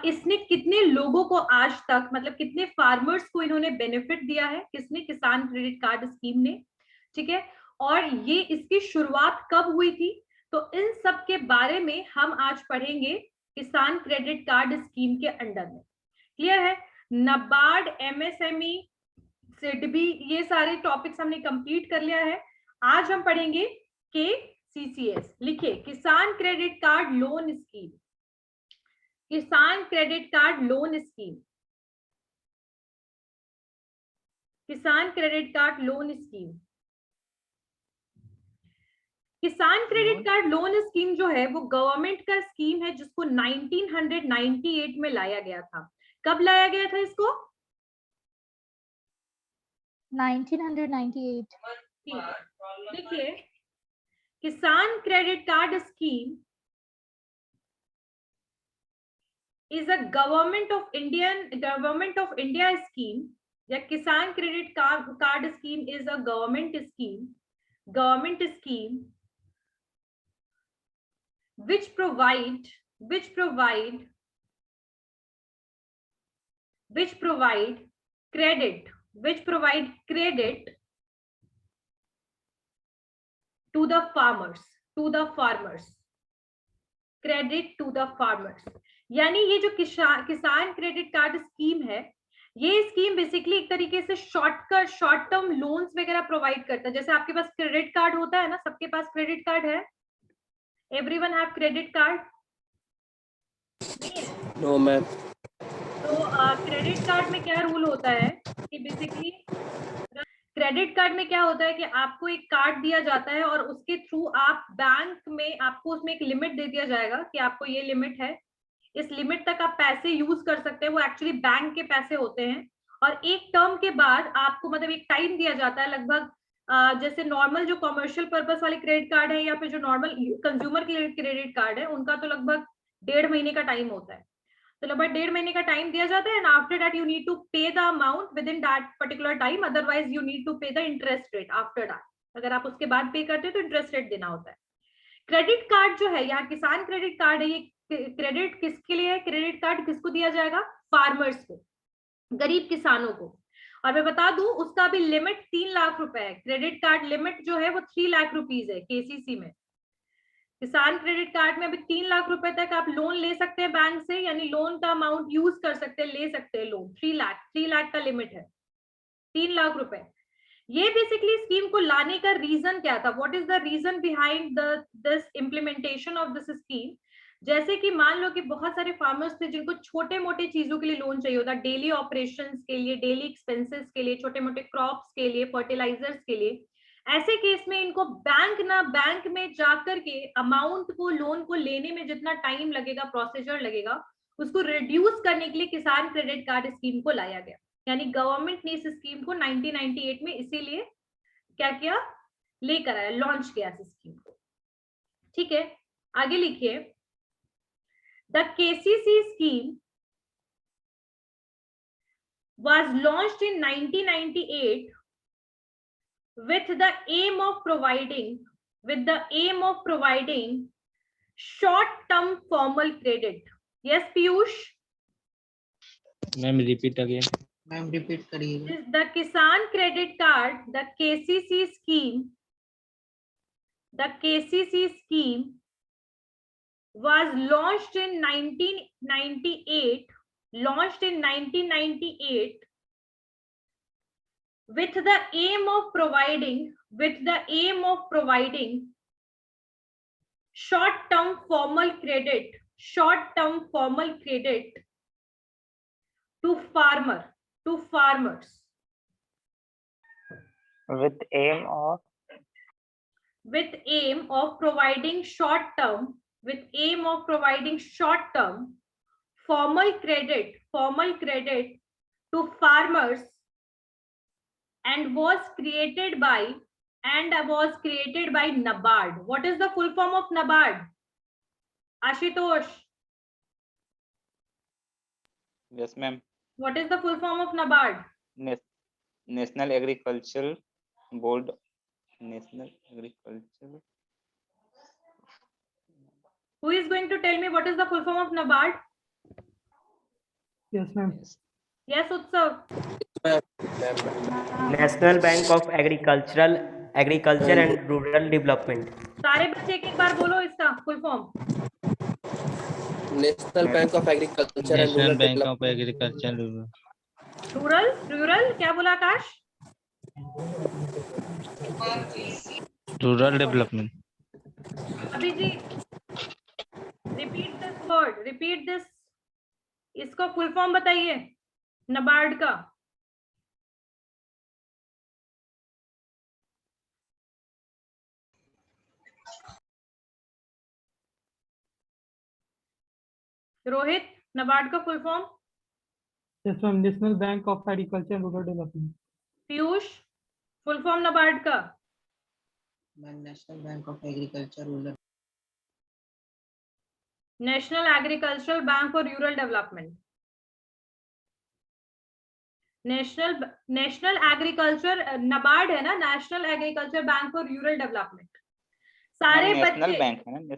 इसने कितने लोगों को आज तक, मतलब कितने फार्मर्स को इन्होंने बेनिफिट दिया है, किसने? किसान क्रेडिट कार्ड स्कीम ने, ठीक है। और ये इसकी शुरुआत कब हुई थी, तो इन सब के बारे में हम आज पढ़ेंगे किसान क्रेडिट कार्ड स्कीम के अंडर में। क्लियर है? नाबार्ड, एमएसएमई, सिडबी, ये सारे टॉपिक्स हमने कंप्लीट कर लिया है। आज हम पढ़ेंगे केसीसीएस। लिखिए, किसान क्रेडिट कार्ड लोन स्कीम, किसान क्रेडिट कार्ड लोन स्कीम, किसान क्रेडिट कार्ड लोन स्कीम। किसान क्रेडिट कार्ड लोन स्कीम जो है वो गवर्नमेंट का स्कीम है, जिसको 1998 में लाया गया था। कब लाया गया था इसको? 1998। देखिए, किसान credit card scheme is a government of India scheme, या किसान credit card scheme is a government scheme which provide credit to the farmers, credit to the farmers। यानी ये जो किसान क्रेडिट कार्ड स्कीम है, ये स्कीम बेसिकली एक तरीके से शॉर्ट टर्म लोन्स वगैरह प्रोवाइड करता है। जैसे आपके पास क्रेडिट कार्ड होता है ना, सबके पास क्रेडिट कार्ड है? Everyone have credit card? No ma'am. तो क्रेडिट कार्ड में क्या रूल होता है कि बेसिकली क्रेडिट कार्ड में क्या होता है कि आपको एक कार्ड दिया जाता है और उसके थ्रू आप बैंक में, आपको उसमें एक लिमिट दे दिया जाएगा कि आपको ये लिमिट है, इस लिमिट तक आप पैसे यूज कर सकते हैं। वो एक्चुअली बैंक के पैसे होते हैं। और एक टर्म के बाद आपको, मतलब एक टाइम दिया जाता है, लगभग जैसे नॉर्मल जो कमर्शियल पर्पस वाले क्रेडिट कार्ड है या फिर जो नॉर्मल कंज्यूमर क्रेडिट कार्ड है, उनका तो लगभग 1.5 महीने का टाइम होता है। तो लगभग 1.5 महीने का टाइम दिया जाता है, and after that you need to pay the amount within that particular time, otherwise you need to pay the interest rate after that. अगर आप उसके बाद पे करते हो तो इंटरेस्ट रेट देना होता है। क्रेडिट कार्ड जो है, यहाँ किसान क्रेडिट कार्ड है, ये क्रेडिट किसके लिए है? क्रेडिट कार्ड किसको दिया जाएगा? फार्मर्स को, गरीब किसानों को। और मैं बता दूं, उसका भी लिमिट 3 लाख रुपए है। क्रेडिट कार्ड लिमिट जो है वो 3 लाख रुपीज है केसीसी में। किसान क्रेडिट कार्ड में अभी 3 लाख रुपए तक आप लोन ले सकते हैं बैंक से, यानी लोन का अमाउंट यूज कर सकते हैं, ले सकते हैं लोन। 3 लाख का लिमिट है, 3 लाख रुपए। ये बेसिकली स्कीम को लाने का रीजन क्या था? What is the reason behind this implementation of this scheme? जैसे कि मान लो कि बहुत सारे फार्मर्स थे जिनको छोटे मोटे चीजों के लिए लोन चाहिए होता, डेली ऑपरेशंस के लिए, डेली एक्सपेंसेस के लिए, छोटे मोटे क्रॉप्स के लिए, फर्टिलाइजर्स के लिए। ऐसे केस में इनको बैंक में जाकर के अमाउंट को, लोन को लेने में जितना टाइम लगेगा, प्रोसीजर लगेगा, उसको रिड्यूस करने के लिए किसान क्रेडिट कार्ड स्कीम को लाया गया। यानी गवर्नमेंट ने इस स्कीम को 1998 में इसीलिए क्या किया? लेकर आया, लॉन्च किया इस स्कीम को। ठीक है, आगे लिखिए। The KCC scheme was launched in 1998 with the aim of providing short term formal credit. Yes, Piyush? Ma'am repeat again. Ma'am repeat करिएगा। The Kisan Credit Card, the KCC scheme was launched in 1998 with the aim of providing short term formal credit to farmers with aim of providing short term formal credit to farmers, and was created by NABARD. What is the full form of NABARD? Ashutosh, yes ma'am, what is the full form of NABARD? National Agricultural Board. Who is going to tell me what is the full form of NABARD? Yes, ma'am. Yes Utsav, national bank of agriculture and rural development. सारे बच्चे एक बार बोलो इसका full form. National bank of agriculture and national rural bank of development. Agriculture rural rural क्या बोला Akash? Rural development. अभी जी repeat this word, repeat this, इसको फुल फॉर्म बताइए नबार्ड का। रोहित, नबार्ड का full form. Yes, ma'am. National Bank of Agriculture and Rural Development. Piyush, full form NABARD का। National bank of agriculture rural national agricultural bank for rural development. National agriculture NABARD है ना, national agriculture bank for rural development. सारे national बच्चे, bank है ना।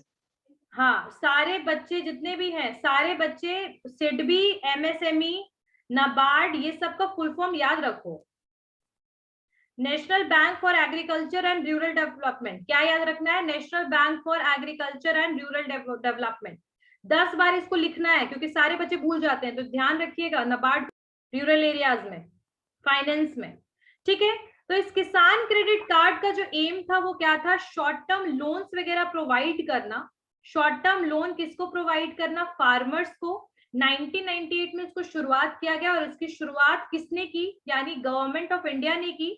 हाँ सारे बच्चे जितने भी हैं, सारे बच्चे सिडबी, एमएसएमई, नबार्ड, ये सब का फुल फॉर्म याद रखो। National bank for agriculture and rural development, क्या याद रखना है? National bank for agriculture and rural development. 10 बार इसको लिखना है क्योंकि सारे बच्चे भूल जाते हैं, तो ध्यान रखिएगा। नबार्ड रूरल एरियाज में, फाइनेंस में, ठीक है। तो इस किसान क्रेडिट कार्ड का जो एम था वो क्या था? शॉर्ट टर्म लोन्स वगैरह प्रोवाइड करना। शॉर्ट टर्म लोन किसको प्रोवाइड करना? फार्मर्स को। 1998 में इसको शुरुआत किया गया और इसकी शुरुआत किसने की? यानी गवर्नमेंट ऑफ इंडिया ने की,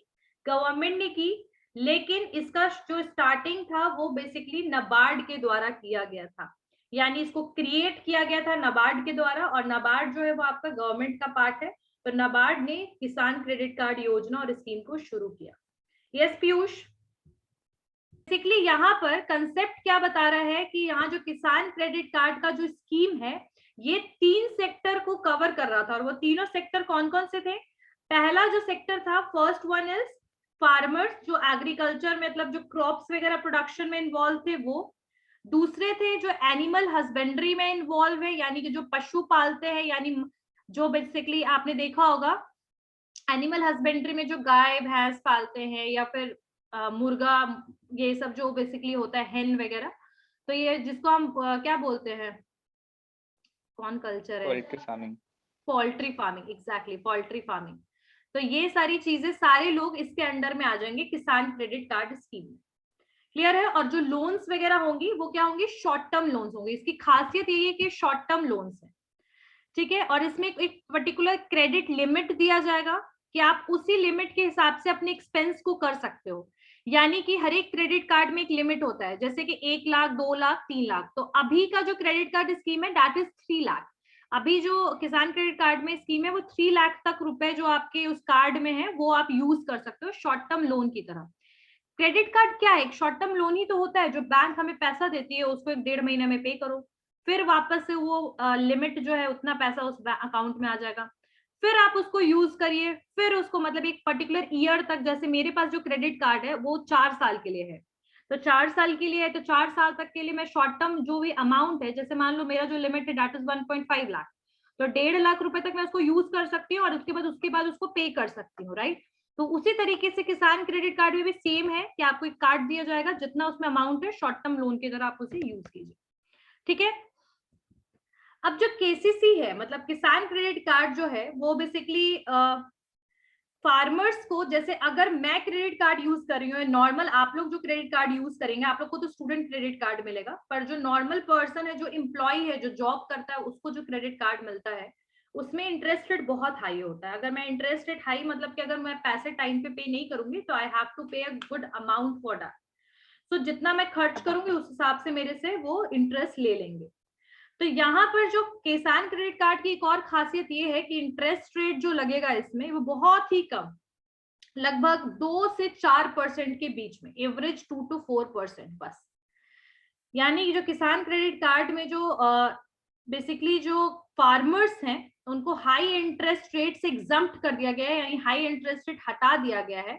गवर्नमेंट ने की। लेकिन इसका जो स्टार्टिंग था वो बेसिकली नबार्ड के द्वारा किया गया था, यानी इसको क्रिएट किया गया था नबार्ड के द्वारा, और नबार्ड जो है वो आपका गवर्नमेंट का पार्ट है। तो नबार्ड ने किसान क्रेडिट कार्ड योजना और स्कीम को शुरू किया। यस पीयूष, बेसिकली यहाँ पर कंसेप्ट क्या बता रहा है कि यहाँ जो किसान क्रेडिट कार्ड का जो स्कीम है ये 3 सेक्टर को कवर कर रहा था, और वो तीनों सेक्टर कौन कौन से थे? पहला जो सेक्टर था, फर्स्ट वन इज फार्मर्स, जो एग्रीकल्चर मतलब जो क्रॉप्स वगैरह प्रोडक्शन में इन्वॉल्व थे वो। दूसरे थे जो एनिमल हस्बेंड्री में इन्वॉल्व है, यानी कि जो पशु पालते हैं, यानी जो बेसिकली आपने देखा होगा एनिमल हस्बेंड्री में जो गाय भैंस पालते हैं या फिर मुर्गा, ये सब जो बेसिकली होता है, हेन वगैरह। तो ये जिसको हम क्या बोलते हैं, कौन कल्चर है? Poultry farming. Poultry farming, exactly, poultry farming. तो ये सारी चीजें, सारे लोग इसके अंडर में आ जाएंगे किसान क्रेडिट कार्ड स्कीम में। क्लियर है? और जो लोन्स वगैरह होंगी वो क्या होंगी? शॉर्ट टर्म लोन्स होंगे। इसकी खासियत ये है कि शॉर्ट टर्म लोन्स है, ठीक है। और इसमें एक पर्टिकुलर क्रेडिट लिमिट दिया जाएगा कि आप उसी लिमिट के हिसाब से अपने एक्सपेंस को कर सकते हो। यानी कि हर एक क्रेडिट कार्ड में एक लिमिट होता है, जैसे कि 1 लाख, 2 लाख, 3 लाख। तो अभी का जो क्रेडिट कार्ड स्कीम है दैट इज 3 लाख। अभी जो किसान क्रेडिट कार्ड में स्कीम है वो 3 लाख तक रुपए जो आपके उस कार्ड में है वो आप यूज कर सकते हो शॉर्ट टर्म लोन की तरह। क्रेडिट कार्ड क्या है? एक शॉर्ट टर्म लोन ही तो होता है, जो बैंक हमें पैसा देती है उसको 1.5 महीने में पे करो, फिर वापस से वो लिमिट जो है उतना पैसा उस अकाउंट में आ जाएगा, फिर आप उसको यूज करिए, फिर उसको मतलब एक पर्टिकुलर ईयर तक। जैसे मेरे पास जो क्रेडिट कार्ड है वो 4 साल के लिए है, तो 4 साल के लिए है, तो 4 साल तक के लिए मैं शॉर्ट टर्म जो भी अमाउंट है, जैसे मान लो मेरा जो लिमिट है दैट इज 1.5 लाख, तो 1.5 लाख रुपए तक मैं उसको यूज कर सकती हूँ और उसके बाद उसको पे कर सकती हूँ, राइट। तो उसी तरीके से किसान क्रेडिट कार्ड में भी सेम है कि आपको एक कार्ड दिया जाएगा, जितना उसमें अमाउंट है शॉर्ट टर्म लोन की तरह आप उसे यूज कीजिए, ठीक है। अब जो केसीसी है, मतलब किसान क्रेडिट कार्ड जो है वो बेसिकली फार्मर्स को, जैसे अगर मैं क्रेडिट कार्ड यूज कर रही हूँ नॉर्मल, आप लोग जो क्रेडिट कार्ड यूज करेंगे आप लोग को तो स्टूडेंट क्रेडिट कार्ड मिलेगा, पर जो नॉर्मल पर्सन है, जो एम्प्लॉय है, जो जॉब करता है, उसको जो क्रेडिट कार्ड मिलता है उसमें इंटरेस्ट रेट बहुत हाई होता है। अगर मैं इंटरेस्ट रेट हाई मतलब कि अगर मैं पैसे टाइम पे पे नहीं करूंगी तो आई हैव टू पे a good amount for that. तो जितना मैं खर्च करूंगी उस हिसाब से मेरे से वो इंटरेस्ट ले लेंगे। तो यहाँ पर जो किसान क्रेडिट कार्ड की एक और खासियत ये है कि इंटरेस्ट रेट जो लगेगा इसमें वो बहुत ही कम, लगभग 2 से 4% के बीच में, एवरेज 2 to 4% बस। यानी जो किसान क्रेडिट कार्ड में जो बेसिकली जो फार्मर्स हैं उनको हाई इंटरेस्ट रेट से एग्जम्प्ट कर दिया गया है, यानी हाई इंटरेस्ट रेट हटा दिया गया है,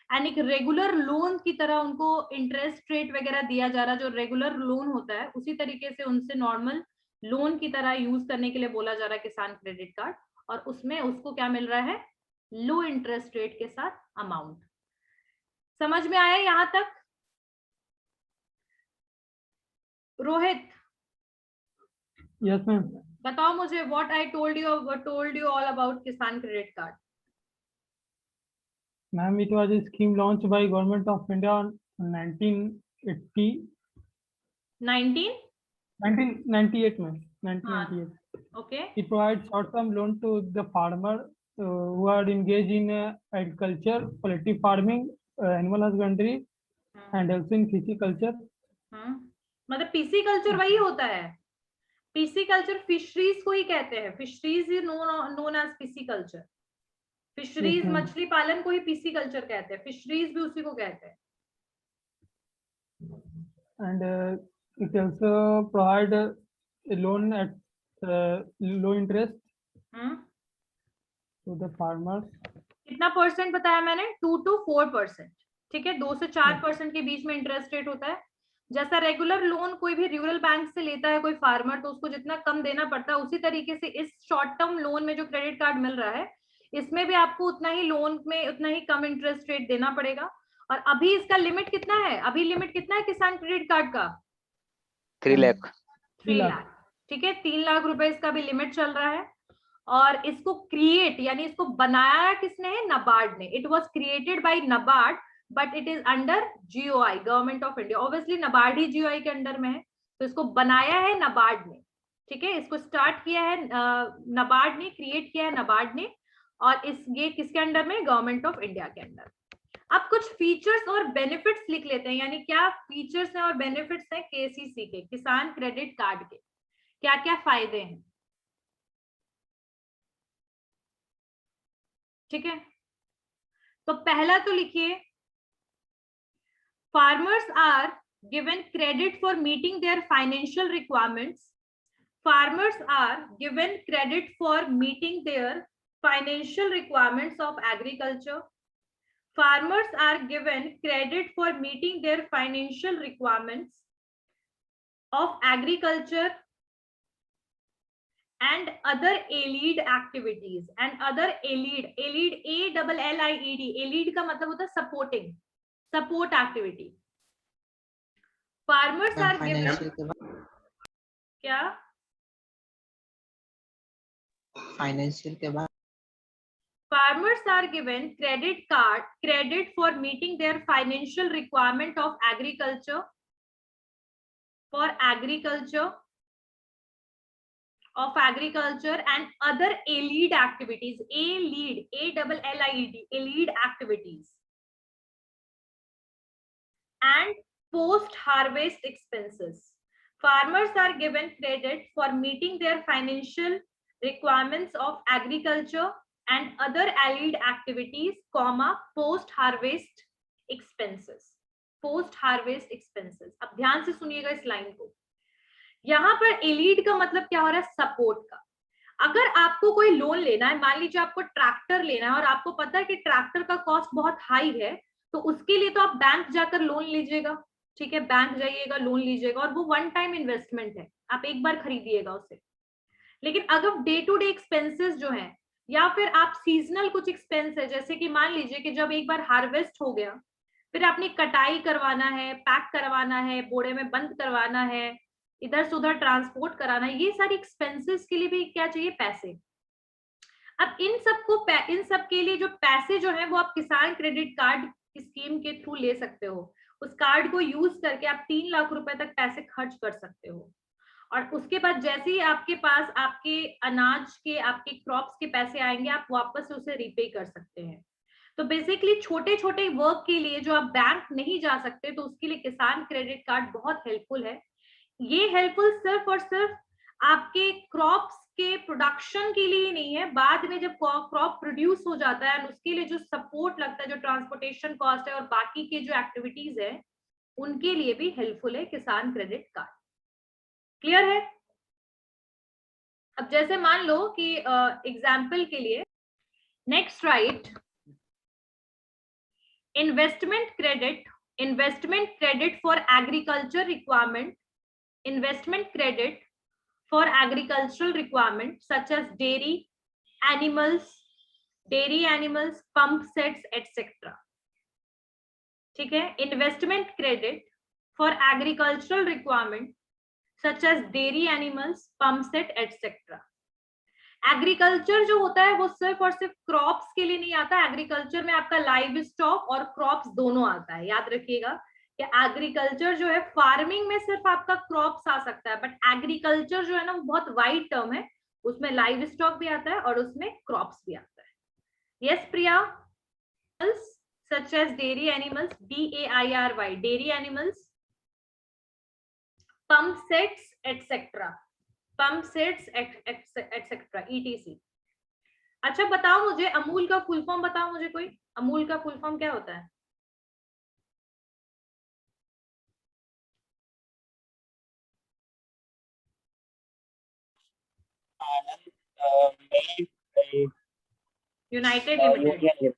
एंड एक रेगुलर लोन की तरह उनको इंटरेस्ट रेट वगैरह दिया जा रहा है। जो रेगुलर लोन होता है उसी तरीके से उनसे नॉर्मल लोन की तरह यूज करने के लिए बोला जा रहा है किसान क्रेडिट कार्ड। और उसमें उसको क्या मिल रहा है, लो इंटरेस्ट रेट के साथ अमाउंट। समझ में आया यहां तक? Rohit Yes, ma'am. बताओ मुझे, what I told you all about किसान credit card. Ma'am, it was a scheme launched by Government of India on 1980, 1998, ma'am. 1998. Okay, It provides short-term loan to the farmer who are engaged in agriculture, poultry farming, animal husbandry, and also in pisciculture. मतलब PC culture वही होता है, PC culture fisheries को ही कहते हैं, fisheries is known as pisciculture. Fisheries Yes, ma'am. मछली पालन को ही पीसी कल्चर कहते हैं, फिशरीज भी उसी को कहते हैं। And it also provide a loan at low interest to the farmers. कितना परसेंट बताया मैंने? 2 to 4%। ठीक है, 2 से 4% के बीच में इंटरेस्ट रेट होता है। जैसा रेगुलर लोन कोई भी रूरल बैंक से लेता है कोई फार्मर, तो उसको जितना कम देना पड़ता है, उसी तरीके से इस शॉर्ट टर्म लोन में जो क्रेडिट कार्ड मिल रहा है, इसमें भी आपको उतना ही लोन में उतना ही कम इंटरेस्ट रेट देना पड़ेगा। और अभी इसका लिमिट कितना है? अभी लिमिट कितना है किसान क्रेडिट कार्ड का? 3 लाख। 3 लाख। ठीक है, 3 लाख रुपए इसका भी लिमिट चल रहा है। और इसको क्रिएट यानी इसको बनाया किसने है? नाबार्ड ने। It was created by NABARD but it is under GOI, government of India. Obviously NABARD he GOI के अंडर में है, तो इसको बनाया है नाबार्ड ने। ठीक है, इसको स्टार्ट किया है नाबार्ड ने, क्रिएट किया है नाबार्ड ने, और ये किसके अंडर में? गवर्नमेंट ऑफ इंडिया के अंडर। अब कुछ फीचर्स और बेनिफिट्स लिख लेते हैं, यानी क्या फीचर्स हैं और बेनिफिट्स हैं केसीसी के, किसान क्रेडिट कार्ड के, क्या क्या फायदे हैं। ठीक है, तो पहला तो लिखिए, farmers are given credit for meeting their financial requirements. Farmers are given credit for meeting their financial requirements of agriculture. Farmers are given credit for meeting their financial requirements of agriculture and other allied activities and other allied allied का मतलब होता है supporting, support activity. Farmers are given क्या? Financial के बाद Farmers are given credit for meeting their financial requirement of agriculture, and other allied activities. allied activities and post harvest expenses. Farmers are given credit for meeting their financial requirements of agriculture and other allied activities, post harvest expenses. post harvest expenses. अब ध्यान से सुनिएगा इस line को। यहाँ पर allied का मतलब क्या हो रहा है? सपोर्ट का। अगर आपको कोई लोन लेना है, मान लीजिए आपको ट्रैक्टर लेना है और आपको पता है कि ट्रैक्टर का कॉस्ट बहुत हाई है, तो उसके लिए तो आप बैंक जाकर लोन लीजिएगा। ठीक है, बैंक जाइएगा, लोन लीजिएगा, और वो वन टाइम इन्वेस्टमेंट है, आप एक बार खरीदिएगा उसे। लेकिन अगर डे टू डे एक्सपेंसेस जो है, या फिर आप सीजनल कुछ एक्सपेंस है, जैसे कि मान लीजिए कि जब एक बार हार्वेस्ट हो गया, फिर आपने कटाई करवाना है, पैक करवाना है, बोरे में बंद करवाना है, इधर से उधर ट्रांसपोर्ट कराना है, ये सारी एक्सपेंसेस के लिए भी क्या चाहिए? पैसे। अब इन सब के लिए जो पैसे जो है वो आप किसान क्रेडिट कार्ड स्कीम के थ्रू ले सकते हो। उस कार्ड को यूज करके आप 3 लाख रुपए तक पैसे खर्च कर सकते हो, और उसके बाद जैसे ही आपके पास आपके अनाज के, आपके क्रॉप्स के पैसे आएंगे, आप वापस उसे रीपे कर सकते हैं। तो बेसिकली छोटे छोटे वर्क के लिए जो आप बैंक नहीं जा सकते, तो उसके लिए किसान क्रेडिट कार्ड बहुत हेल्पफुल है। ये हेल्पफुल सिर्फ और सिर्फ आपके क्रॉप्स के प्रोडक्शन के लिए ही नहीं है, बाद में जब क्रॉप प्रोड्यूस हो जाता है, उसके लिए जो सपोर्ट लगता है, जो ट्रांसपोर्टेशन कॉस्ट है और बाकी के जो एक्टिविटीज है, उनके लिए भी हेल्पफुल है किसान क्रेडिट कार्ड। क्लियर है? अब जैसे मान लो कि एग्जाम्पल के लिए, next right, investment credit for agriculture requirement, investment credit for agricultural requirement such as dairy, animals, dairy animals, pump sets etcetera. ठीक है, investment credit for agricultural requirement such as dairy animals, pump set etcetera. Agriculture जो होता है वो सिर्फ और सिर्फ crops के लिए नहीं आता, एग्रीकल्चर में आपका लाइव स्टॉक और क्रॉप्स दोनों आता है। याद रखिएगा कि एग्रीकल्चर जो है, फार्मिंग में सिर्फ आपका क्रॉप्स आ सकता है, बट एग्रीकल्चर जो है ना वो बहुत वाइड टर्म है, उसमें लाइव स्टॉक भी आता है और उसमें क्रॉप्स भी आता है। Yes Priya, such as dairy animals, DAIRY, dairy animals, pump sets etcetera, pump sets etcetera, ETC। अच्छा बताओ मुझे अमूल का फुल फॉर्म बताओ मुझे कोई, अमूल का फुल फॉर्म क्या होता है? United limited.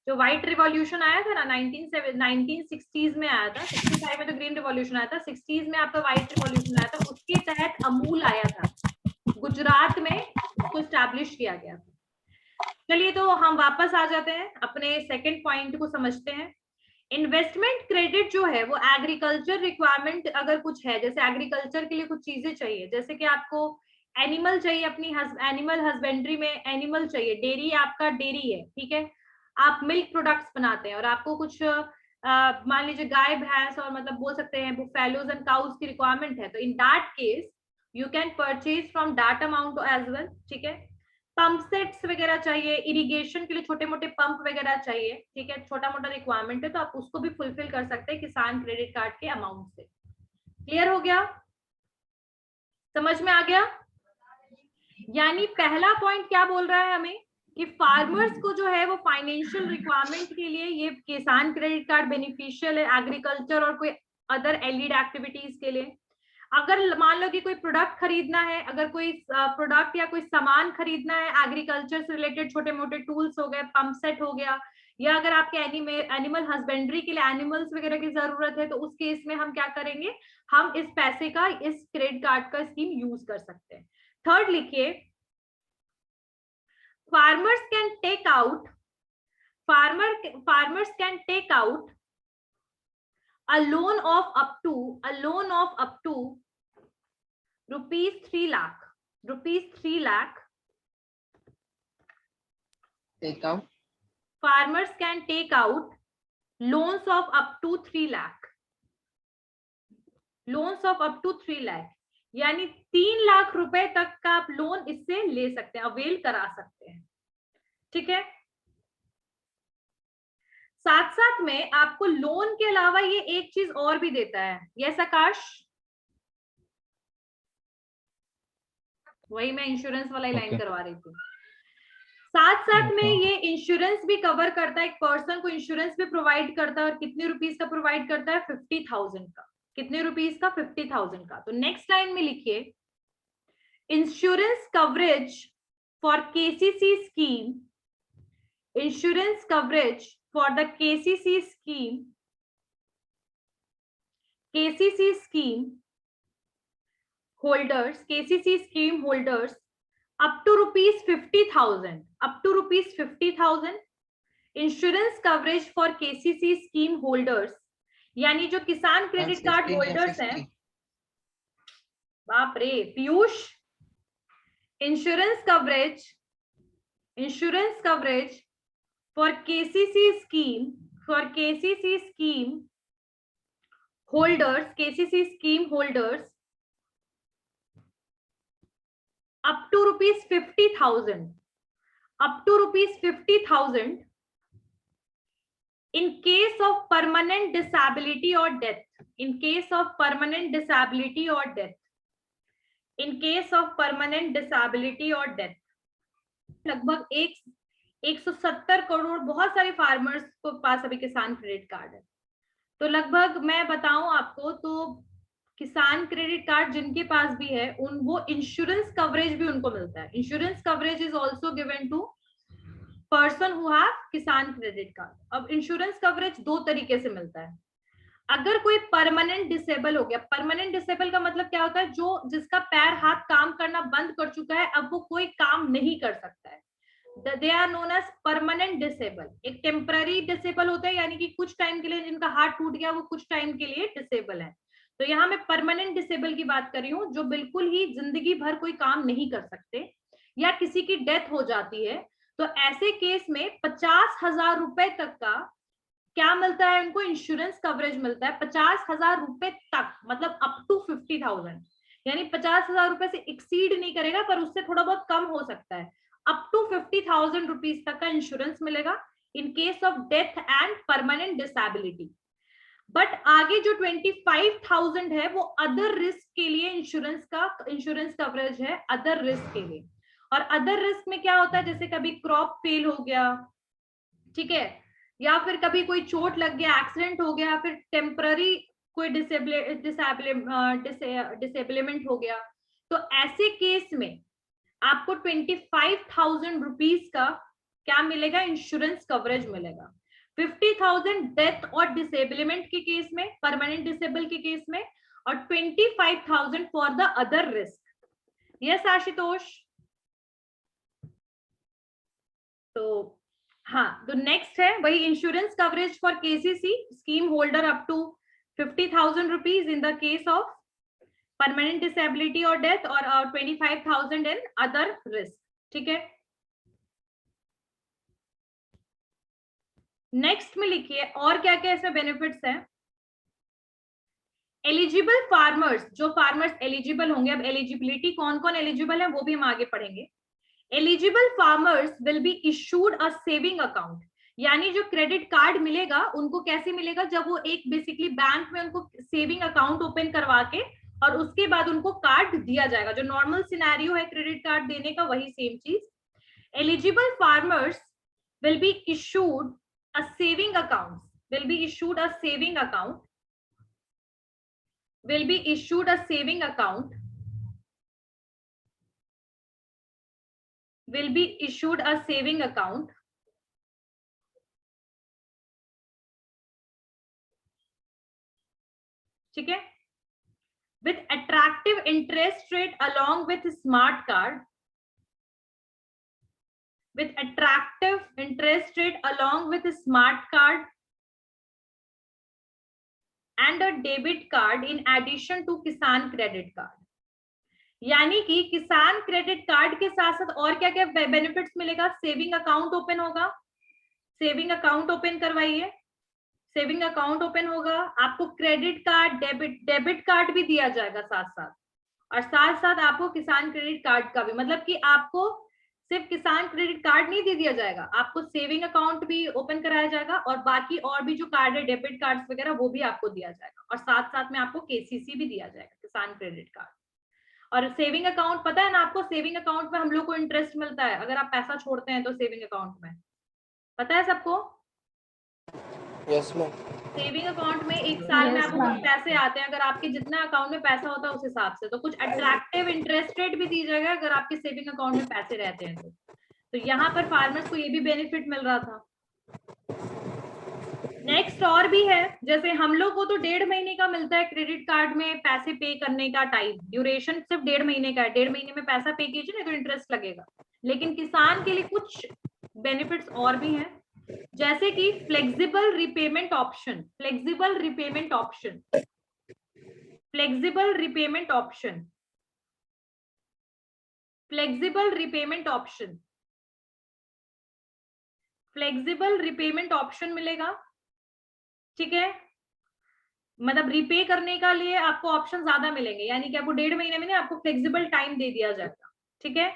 जो व्हाइट रिवॉल्यूशन आया था ना 1960s में आया था, 65 में तो ग्रीन रिवॉल्यूशन आया था, 60s में आपका व्हाइट रिवॉल्यूशन आया था, उसके तहत अमूल आया था, गुजरात में उसको स्टैब्लिश किया गया था। चलिए तो हम वापस आ जाते हैं, अपने सेकंड पॉइंट को समझते हैं। इन्वेस्टमेंट क्रेडिट जो है वो एग्रीकल्चर रिक्वायरमेंट अगर कुछ है, जैसे एग्रीकल्चर के लिए कुछ चीजें चाहिए, जैसे कि आपको एनिमल चाहिए, अपनी एनिमल हस्बेंड्री में एनिमल चाहिए, डेयरी आपका डेयरी है, ठीक है, आप मिल्क प्रोडक्ट्स बनाते हैं और आपको कुछ मान लीजिए गाय भैंस और मतलब बोल सकते हैं बुफेलोज एंड काउज की रिक्वायरमेंट है, तो in that case you can purchase from that amount as well. ठीक है, पंप सेट्स वगैरह चाहिए, इरिगेशन के लिए छोटे मोटे पंप वगैरह चाहिए, ठीक है, छोटा मोटा रिक्वायरमेंट है, तो आप उसको भी फुलफिल कर सकते हैं किसान क्रेडिट कार्ड के अमाउंट से। क्लियर हो गया, समझ में आ गया? यानी पहला पॉइंट क्या बोल रहा है हमें कि फार्मर्स को जो है वो फाइनेंशियल रिक्वायरमेंट के लिए ये किसान क्रेडिट कार्ड बेनिफिशियल है, एग्रीकल्चर और कोई अदर एलिड एक्टिविटीज के लिए। अगर मान लो कि कोई प्रोडक्ट खरीदना है, अगर कोई प्रोडक्ट या कोई सामान खरीदना है एग्रीकल्चर से रिलेटेड, छोटे मोटे टूल्स हो गए, पंप सेट हो गया, या अगर आपके एनिमल हस्बेंड्री के लिए एनिमल्स वगैरह की जरूरत है, तो उस केस में हम क्या करेंगे, हम इस पैसे का, इस क्रेडिट कार्ड का स्कीम यूज कर सकते हैं। थर्ड लिखिए, farmers can take out a loan of up to rupees 3 lakh. Take out. Farmers can take out loans of up to 3 lakh. Loans of up to 3 lakh. यानी 3 लाख रुपए तक का आप लोन इससे ले सकते हैं, अवेल करा सकते हैं। ठीक है, साथ साथ में आपको लोन के अलावा ये एक चीज और भी देता है। यस आकाश, वही मैं इंश्योरेंस वाला लाइन करवा रही थी। साथ साथ में ये इंश्योरेंस भी कवर करता है, एक पर्सन को इंश्योरेंस भी प्रोवाइड करता है, और कितने रुपीस का प्रोवाइड करता है, 50,000 का। कितने रुपीस का? 50,000 का। तो नेक्स्ट लाइन में लिखिए, insurance coverage for KCC scheme, insurance coverage for the KCC scheme holders, KCC scheme holders up to rupees 50,000 insurance coverage for KCC scheme holders, यानी जो किसान क्रेडिट कार्ड होल्डर्स हैं, बाप रे Piyush, insurance coverage for KCC scheme holders up to rupees 50,000 in case of permanent disability or death, लगभग 170 करोड़ बहुत सारे farmers को पास अभी किसान क्रेडिट कार्ड है। तो लगभग मैं बताऊं आपको, तो किसान क्रेडिट कार्ड जिनके पास भी है वो इंश्योरेंस कवरेज भी उनको मिलता है। Insurance coverage is also given to person who have Kisan credit card. अब इंश्योरेंस कवरेज 2 तरीके से मिलता है। अगर कोई परमानेंट डिसेबल हो गया, परमानेंट डिसेबल का मतलब क्या होता है, जो जिसका पैर हाथ काम करना बंद कर चुका है, अब वो कोई काम नहीं कर सकता है, they are known as permanent disable. एक टेम्पररी डिसेबल होता है, यानी कि कुछ टाइम के लिए जिनका हाथ टूट गया वो कुछ टाइम के लिए डिसेबल है। तो यहाँ मैं परमानेंट डिसेबल की बात कर रही हूँ, जो बिल्कुल ही जिंदगी भर कोई काम नहीं कर सकते, या किसी की डेथ हो जाती है, तो ऐसे केस में 50,000 रुपए तक का क्या मिलता है उनको, इंश्योरेंस कवरेज मिलता है 50,000 रुपए तक, मतलब अप टू 50,000, यानी 50,000 रुपए से एक्सीड नहीं करेगा, पर उससे थोड़ा बहुत कम हो सकता है। अप टू 50,000 रुपीज तक का इंश्योरेंस मिलेगा in case of death and permanent disability. But आगे जो 25,000 है वो अदर रिस्क के लिए इंश्योरेंस कवरेज है, अदर रिस्क के लिए। और अदर रिस्क में क्या होता है, जैसे कभी क्रॉप फेल हो गया, ठीक है, या फिर कभी कोई चोट लग गया, एक्सीडेंट हो गया, फिर टेम्पररी कोई डिसेबलमेंट हो गया, तो ऐसे केस में आपको 25,000 रुपीज का क्या मिलेगा, इंश्योरेंस कवरेज मिलेगा। 50,000 डेथ और डिसेबलमेंट के केस में, परमानेंट डिसेबल के केस में, और 25,000 for the other risk. Yes Ashutosh? तो हाँ, तो नेक्स्ट है वही insurance coverage for KCC scheme holder up to 50,000 rupees in the case of permanent disability और डेथ, और 25,000 इन अदर रिस्क, ठीक है। नेक्स्ट में लिखिए और क्या क्या इसमें बेनिफिट्स हैं। एलिजिबल फार्मर्स, जो फार्मर्स एलिजिबल होंगे, अब एलिजिबिलिटी कौन कौन एलिजिबल है वो भी हम आगे पढ़ेंगे। Eligible farmers will be issued a saving account, यानी जो क्रेडिट कार्ड मिलेगा उनको कैसे मिलेगा, जब वो एक बेसिकली बैंक में उनको सेविंग अकाउंट ओपन करवा के और उसके बाद उनको कार्ड दिया जाएगा। जो नॉर्मल सिनेरियो है क्रेडिट कार्ड देने का, वही सेम चीज। Eligible farmers will be issued a saving account, will be issued a saving account, will be issued a saving account, will be issued a saving account, ठीक है, with attractive interest rate along with smart card, with attractive interest rate along with smart card and a debit card in addition to किसान credit card. यानी कि किसान credit card के साथ साथ और क्या क्या बेनिफिट्स मिलेगा, सेविंग अकाउंट ओपन होगा, सेविंग अकाउंट ओपन करवाइए, सेविंग अकाउंट ओपन होगा, आपको क्रेडिट कार्ड, डेबिट कार्ड भी दिया जाएगा साथ साथ, और साथ साथ आपको किसान क्रेडिट कार्ड का भी, मतलब कि आपको सिर्फ किसान क्रेडिट कार्ड नहीं दे दिया जाएगा, आपको सेविंग अकाउंट भी ओपन कराया जाएगा, और बाकी और भी जो कार्ड है, डेबिट कार्ड्स वगैरह, वो भी आपको दिया जाएगा, और साथ साथ में आपको केसीसी भी दिया जाएगा, किसान क्रेडिट कार्ड। और सेविंग अकाउंट पता है ना आपको, सेविंग अकाउंट में हम लोग को इंटरेस्ट मिलता है अगर आप पैसा छोड़ते हैं तो सेविंग अकाउंट में, पता है सबको? Yes ma'am. सेविंग अकाउंट में एक साल में आपको कुछ पैसे आते हैं, अगर आपके जितना अकाउंट में पैसा होता है उस हिसाब से, तो कुछ अट्रैक्टिव इंटरेस्ट रेट भी दी जाएगा अगर आपके सेविंग अकाउंट में पैसे रहते हैं तो यहाँ पर फार्मर्स को ये भी बेनिफिट मिल रहा था। नेक्स्ट और भी है, जैसे हम लोग को तो 1.5 महीने का मिलता है क्रेडिट कार्ड में पैसे पे करने का टाइम, ड्यूरेशन सिर्फ 1.5 महीने का है, 1.5 महीने में पैसा पे कीजिए नहीं तो इंटरेस्ट लगेगा। लेकिन किसान के लिए कुछ बेनिफिट्स और भी हैं, जैसे कि flexible repayment option, flexible repayment option, flexible repayment option, flexible repayment option, flexible repayment option मिलेगा, ठीक है, मतलब रिपे करने का लिए आपको ऑप्शन ज्यादा मिलेंगे, यानी कि आपको 1.5 महीने में नहीं, आपको फ्लेक्सिबल टाइम दे दिया जाएगा, ठीक है।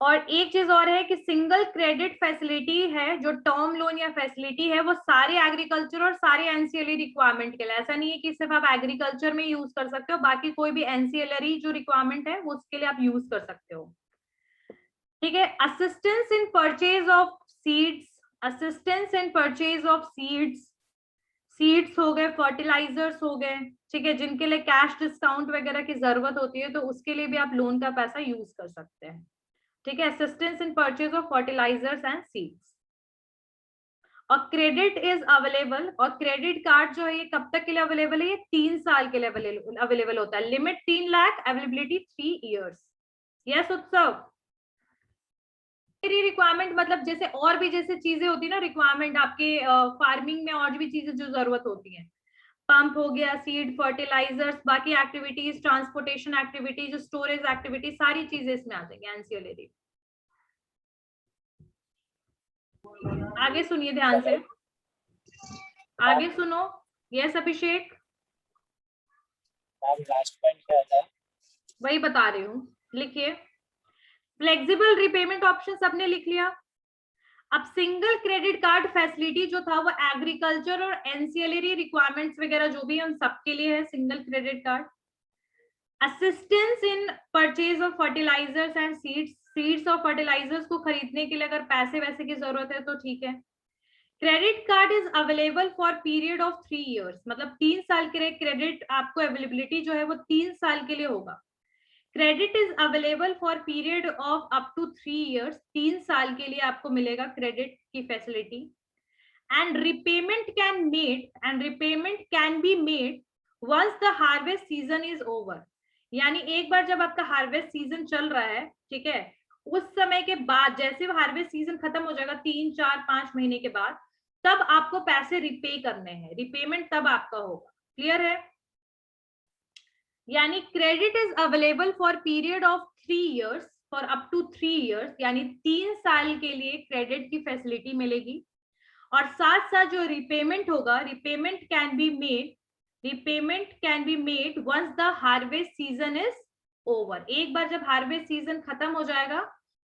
और एक चीज और है कि सिंगल क्रेडिट फैसिलिटी है, जो टर्म लोन या फैसिलिटी है, वो सारे एग्रीकल्चर और सारे एनसीएलआर रिक्वायरमेंट के लिए, ऐसा नहीं है कि सिर्फ आप एग्रीकल्चर में यूज कर सकते हो, बाकी कोई भी एनसीएलआर जो रिक्वायरमेंट है वो उसके लिए आप यूज कर सकते हो, ठीक है। Assistance in purchase of seeds, assistance in purchase of seeds, seeds हो गए, फर्टिलाइजर्स हो गए, ठीक है, जिनके लिए कैश डिस्काउंट वगैरह की जरूरत होती है तो उसके लिए भी आप लोन का पैसा यूज कर सकते हैं, ठीक है। Assistance in purchase of fertilisers and seeds. और क्रेडिट इज अवेलेबल, और क्रेडिट कार्ड जो है ये कब तक के लिए अवेलेबल है, ये 3 साल के लिए अवेलेबल होता है। Limit 3 lakh, availability 3 years. Yes उत्सव, रिक्वायरमेंट मतलब जैसे और भी जैसे चीजें होती है ना रिक्वायरमेंट आपके फार्मिंग में, और भी चीजें जो जरूरत होती है, पंप हो गया, सीड, फर्टिलाइजर्स, बाकी activities, transportation activities, storage activities, सारी चीजें इसमें आ जाएंगी एनसीएलआरटी। आगे सुनिए ध्यान से, आगे सुनो। यस अभिषेक, लास्ट पॉइंट क्या था? वही बता रही हूँ, लिखिए। फ्लेक्सिबल रिपेमेंट ऑप्शन सबने लिख लिया। अब सिंगल क्रेडिट कार्ड फैसिलिटी जो था वो एग्रीकल्चर और एनसीएलआरटी रिक्वायरमेंट्स वगैरह जो भी है उन सबके लिए है single credit card. Assistance in purchase of fertilisers and seeds और फर्टिलाइजर्स को खरीदने के लिए अगर पैसे वैसे की जरूरत है तो ठीक है। Credit card is available for period of 3 years, मतलब 3 साल के लिए क्रेडिट आपको अवेलेबिलिटी जो है वो 3 साल के लिए होगा। Credit is available for period of up to 3 years, 3 साल के लिए आपको मिलेगा क्रेडिट की facility. And repayment can be made once the harvest season is over, यानी एक बार जब आपका हार्वेस्ट सीजन चल रहा है, ठीक है, उस समय के बाद जैसे हार्वेस्ट सीजन खत्म हो जाएगा 3, 4, 5 महीने के बाद, तब आपको पैसे रिपे करने हैं, रिपेमेंट तब आपका होगा। क्लियर है? यानी credit is available for period of 3 years, for up to 3 years, यानी 3 साल के लिए क्रेडिट की फैसिलिटी मिलेगी। और साथ साथ जो रिपेमेंट होगा, repayment can be made once the harvest season is over, एक बार जब हार्वेस्ट सीजन खत्म हो जाएगा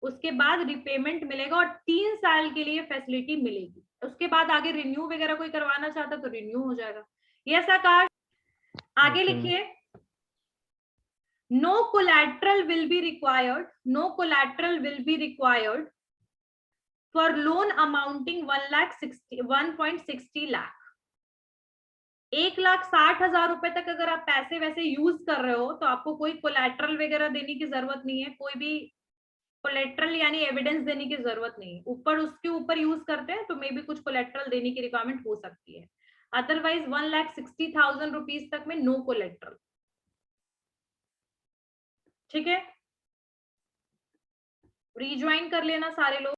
उसके बाद रिपेमेंट मिलेगा और 3 साल के लिए फैसिलिटी मिलेगी। उसके बाद आगे रिन्यू वगैरह कोई करवाना चाहता तो रिन्यू हो जाएगा। यस आकाश, आगे लिखिए। No collateral will be required for loan amounting 1.60 lakh। 1,60,000 रुपए तक अगर आप पैसे वैसे यूज कर रहे हो तो आपको कोई कोलैटरल वगैरह देने की जरूरत नहीं है, कोई भी कोलेट्रल यानी एविडेंस देने की जरूरत नहीं है। ऊपर उसके ऊपर यूज करते हैं तो मे भी कुछ कोलेट्रल देने की रिक्वायरमेंट हो सकती है, अदरवाइज 1,60,000 रुपीज तक में नो कोलेट्रल। ठीक है, रिज्वाइन कर लेना सारे लोग।